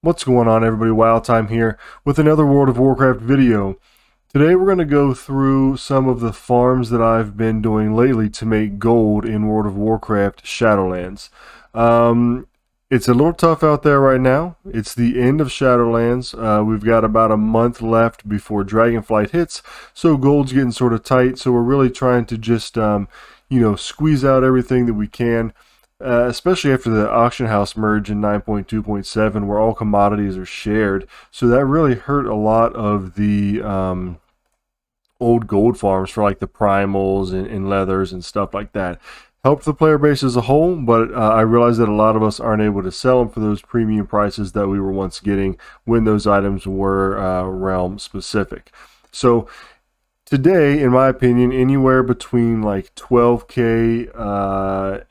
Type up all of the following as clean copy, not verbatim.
What's going on, everybody? Wild Time here with another World of Warcraft video. Today we're going to go through some of the farms that I've been doing lately to make gold in World of Warcraft Shadowlands. It's a little tough out there right now. It's the end of Shadowlands. We've got about a month left before Dragonflight hits, so gold's getting sort of tight. So we're really trying to just, squeeze out everything that we can. Especially after the auction house merge in 9.2.7 where all commodities are shared. So that really hurt a lot of the old gold farms for like the primals and leathers and stuff like that. Helped the player base as a whole, but I realized that a lot of us aren't able to sell them for those premium prices that we were once getting when those items were realm specific. So today, in my opinion, anywhere between like 12k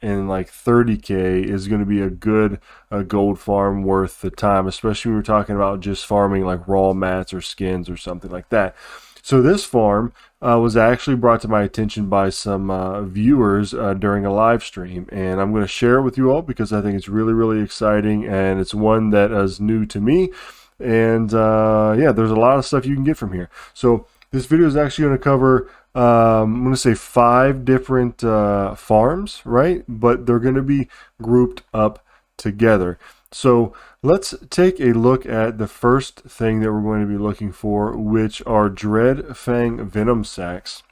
and like 30k is going to be a good gold farm worth the time, especially when we're talking about just farming like raw mats or skins or something like that. So this farm was actually brought to my attention by some viewers during a live stream, and I'm going to share it with you all because I think it's really, really exciting, and it's one that is new to me. And yeah, there's a lot of stuff you can get from here. So this video is actually going to cover, I'm going to say 5 different farms, right? But they're going to be grouped up together. So let's take a look at the first thing that we're going to be looking for, which are Dreadfang Venom Sacs.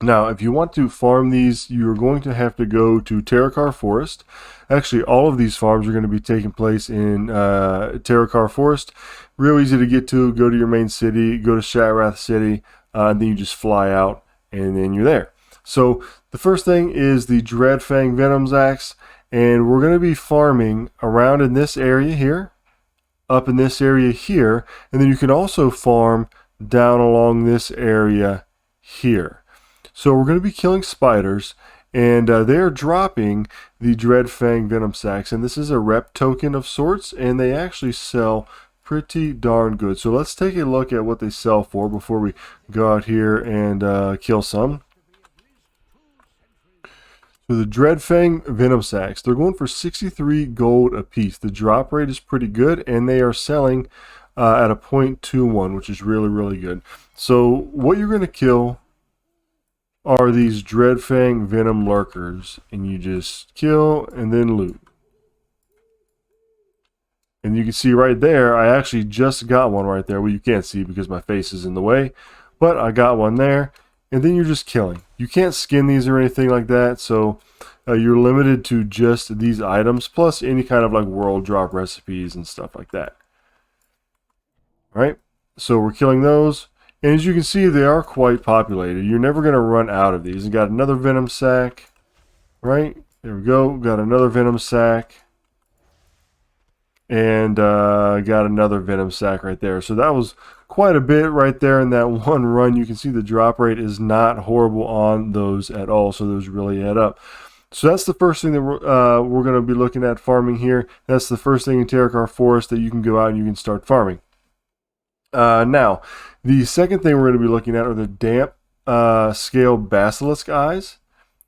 Now, if you want to farm these, you're going to have to go to Terakar Forest. Actually, all of these farms are going to be taking place in Terakar Forest. Real easy to get to. Go to your main city, go to Shatrath City, and then you just fly out, and then you're there. So the first thing is the Dreadfang Venom Sacs, and we're going to be farming around in this area here, up in this area here, and then you can also farm down along this area here. So we're going to be killing spiders, and they're dropping the Dreadfang Venom Sacs, and this is a rep token of sorts, and they actually sell pretty darn good. So let's take a look at what they sell for before we go out here and kill some. So the Dreadfang Venom Sacs, they're going for 63 gold a piece. The drop rate is pretty good, and they are selling at a 0.21, which is really, really good. So what you're going to kill are these Dreadfang Venom Lurkers, and you just kill and then loot. And you can see right there, I actually just got one right there. Well, you can't see because my face is in the way, but I got one there. And then you're just killing. You can't skin these or anything like that, so you're limited to just these items, plus any kind of like world drop recipes and stuff like that. All right, so we're killing those. And as you can see, they are quite populated. You're never going to run out of these. And got another Venom Sac, right? There we go. Got another Venom Sac. And got another Venom Sac right there. So that was quite a bit right there in that one run. You can see the drop rate is not horrible on those at all. So those really add up. So that's the first thing that we're going to be looking at farming here. That's the first thing in Terakar Forest that you can go out and you can start farming. Now, the second thing we're going to be looking at are the damp scale basilisk eyes.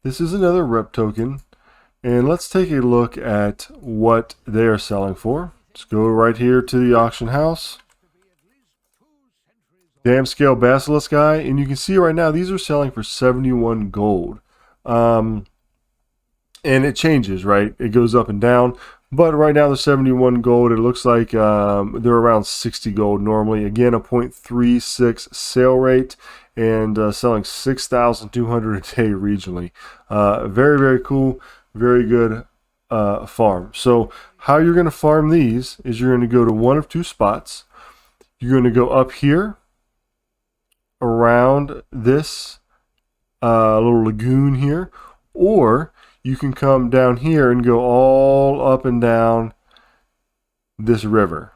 This is another rep token, and let's take a look at what they are selling for. Let's go right here to the auction house. Damp scale basilisk eye, and you can see right now these are selling for 71 gold. And it changes, right? It goes up and down. But right now they're 71 gold. It looks like they're around 60 gold normally. Again, a 0.36 sale rate, and selling 6,200 a day regionally. Very, very cool. Very good farm. So how you're going to farm these is you're going to go to one of 2 spots. You're going to go up here around this little lagoon here, or you can come down here and go all up and down this river.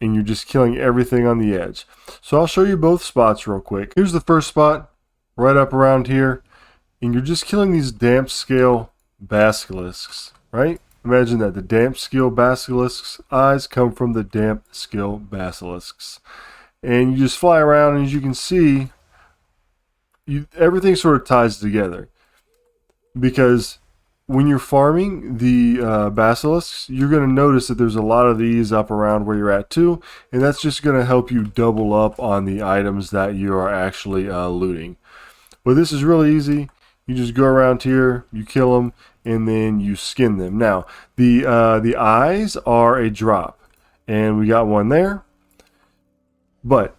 And you're just killing everything on the edge. So I'll show you both spots real quick. Here's the first spot, right up around here. And you're just killing these damp scale basilisks, right? Imagine that. The damp scale basilisks' eyes come from the damp scale basilisks. And you just fly around, and as you can see, everything sort of ties together. Because when you're farming the basilisks, you're going to notice that there's a lot of these up around where you're at too, and that's just going to help you double up on the items that you are actually looting. But this is really easy. You just go around here, you kill them, and then you skin them. Now, the eyes are a drop, and we got one there. But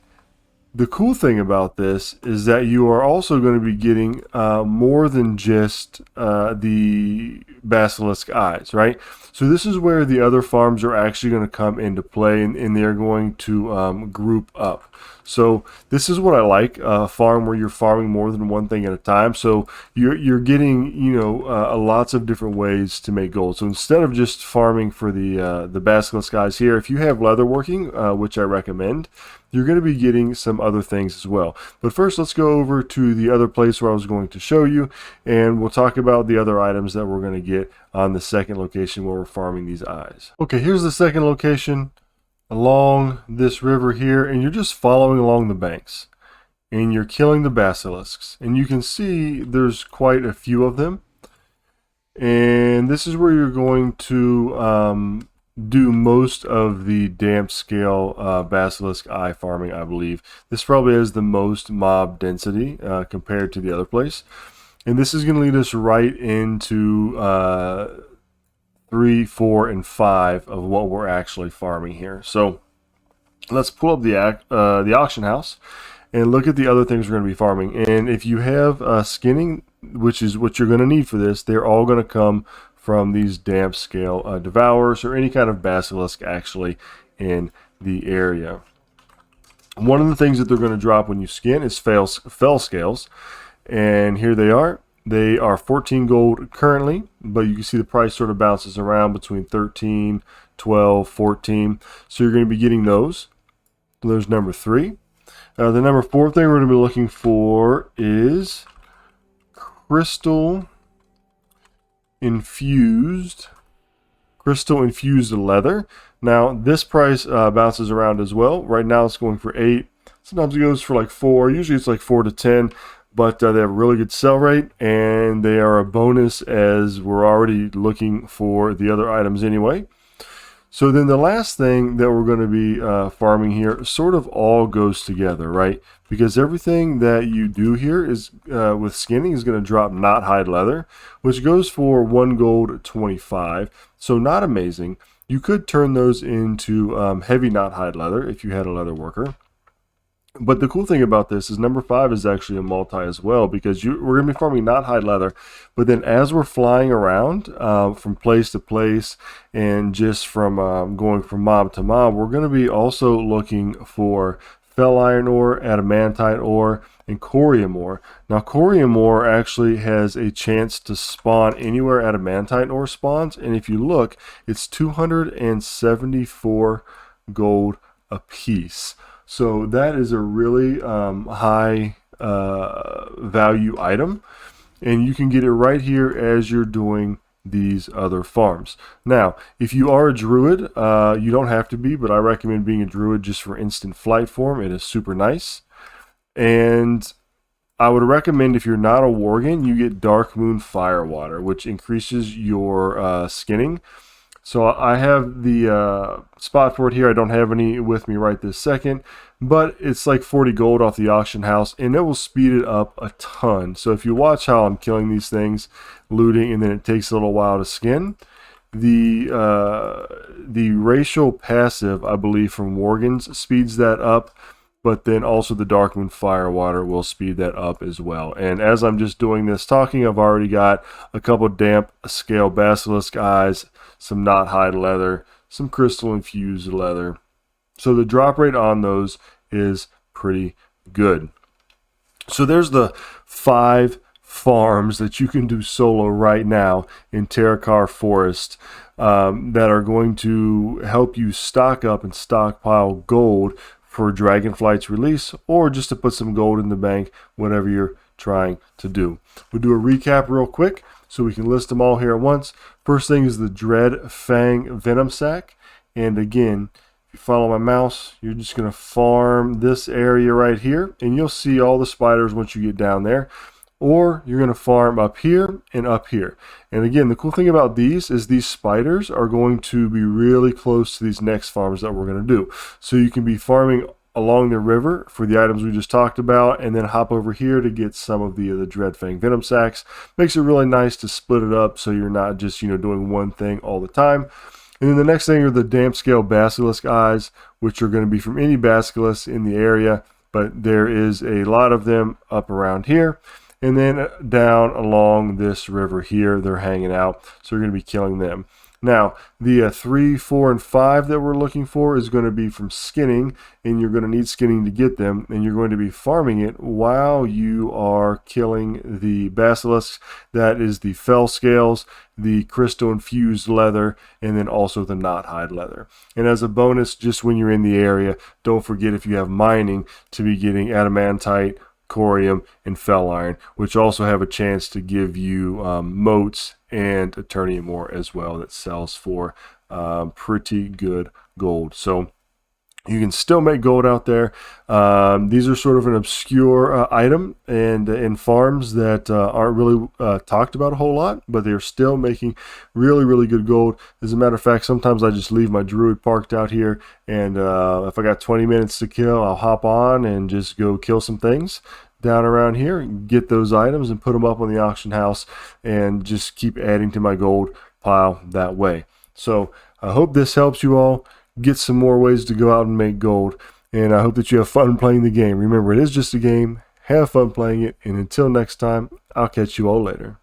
the cool thing about this is that you are also going to be getting more than just the basilisk eyes, right? So this is where the other farms are actually going to come into play, and they're going to group up. So this is what I like, a farm where you're farming more than one thing at a time. So you're getting, you know, lots of different ways to make gold. So instead of just farming for the basilisk eyes here, if you have leather working, which I recommend, you're going to be getting some other things as well. But first, let's go over to the other place where I was going to show you, and we'll talk about the other items that we're going to get on the second location where we're farming these eyes. Okay, here's the second location along this river here, and you're just following along the banks, and you're killing the basilisks. And you can see there's quite a few of them. And this is where you're going to do most of the damp scale basilisk eye farming, I believe. This probably has the most mob density compared to the other place. And this is going to lead us right into 3, 4, and 5 of what we're actually farming here. So let's pull up the auction house and look at the other things we're going to be farming. And if you have skinning, which is what you're going to need for this, they're all going to come from these damp scale devourers or any kind of basilisk actually in the area. One of the things that they're going to drop when you skin is fell scales, and here they are. They are 14 gold currently, but you can see the price sort of bounces around between 13, 12, 14. So you're going to be getting those. So there's number 3. The number 4 thing we're going to be looking for is crystal infused leather. Now this price bounces around as well. Right now it's going for 8. Sometimes it goes for like 4. Usually it's like 4 to 10. But they have a really good sell rate, and they are a bonus as we're already looking for the other items anyway. So then the last thing that we're going to be farming here sort of all goes together, right? Because everything that you do here is with skinning is going to drop knot hide leather, which goes for 1 gold 25. So not amazing. You could turn those into heavy knot hide leather if you had a leather worker. But the cool thing about this is number 5 is actually a multi as well, because we're going to be farming knot hide leather, but then as we're flying around from place to place and just from going from mob to mob, we're going to be also looking for fell iron ore, adamantite ore, and corium ore. Now corium ore actually has a chance to spawn anywhere adamantite ore spawns, and if you look, it's 274 gold a piece. So that is a really high value item, and you can get it right here as you're doing these other farms. Now, if you are a druid, you don't have to be, but I recommend being a druid just for instant flight form. It is super nice. And I would recommend, if you're not a worgen, you get Dark Moon Firewater, which increases your skinning. So I have the spot for it here. I don't have any with me right this second, but it's like 40 gold off the auction house, and it will speed it up a ton. So if you watch how I'm killing these things, looting, and then it takes a little while to skin, the racial passive, I believe, from Worgens speeds that up, but then also the Dark Moon Firewater will speed that up as well. And as I'm just doing this talking, I've already got a couple damp scale basilisk eyes, some knot hide leather, some crystal infused leather. So the drop rate on those is pretty good. So there's the 5 farms that you can do solo right now in Terakar Forest that are going to help you stock up and stockpile gold for Dragonflight's release, or just to put some gold in the bank, whatever you're trying to do. We'll do a recap real quick so we can list them all here at once. First thing is the Dread Fang Venom Sac, and again, if you follow my mouse, you're just going to farm this area right here, and you'll see all the spiders once you get down there. or you're going to farm up here and up here. And again, the cool thing about these is these spiders are going to be really close to these next farms that we're going to do. So you can be farming along the river for the items we just talked about, and then hop over here to get some of the Dreadfang Venom Sacs. Makes it really nice to split it up so you're not just, doing one thing all the time. And then the next thing are the Damp Scale Basilisk Eyes, which are going to be from any basilisk in the area, but there is a lot of them up around here. And then down along this river here, they're hanging out, so you're going to be killing them. Now, the 3, 4, and 5 that we're looking for is going to be from skinning, and you're going to need skinning to get them, and you're going to be farming it while you are killing the basilisks. That is the fell scales, the crystal infused leather, and then also the knot hide leather. And as a bonus, just when you're in the area, don't forget, if you have mining, to be getting adamantite, corium, and fell iron, which also have a chance to give you motes and eternium ore as well, that sells for pretty good gold. So you can still make gold out there. These are sort of an obscure item and in farms that aren't really talked about a whole lot, but they're still making really, really good gold. As a matter of fact, sometimes I just leave my druid parked out here, and if I got 20 minutes to kill, I'll hop on and just go kill some things down around here and get those items and put them up on the auction house, and just keep adding to my gold pile that way. So I hope this helps you all get some more ways to go out and make gold, and I hope that you have fun playing the game. Remember, it is just a game. Have fun playing it, and until next time, I'll catch you all later.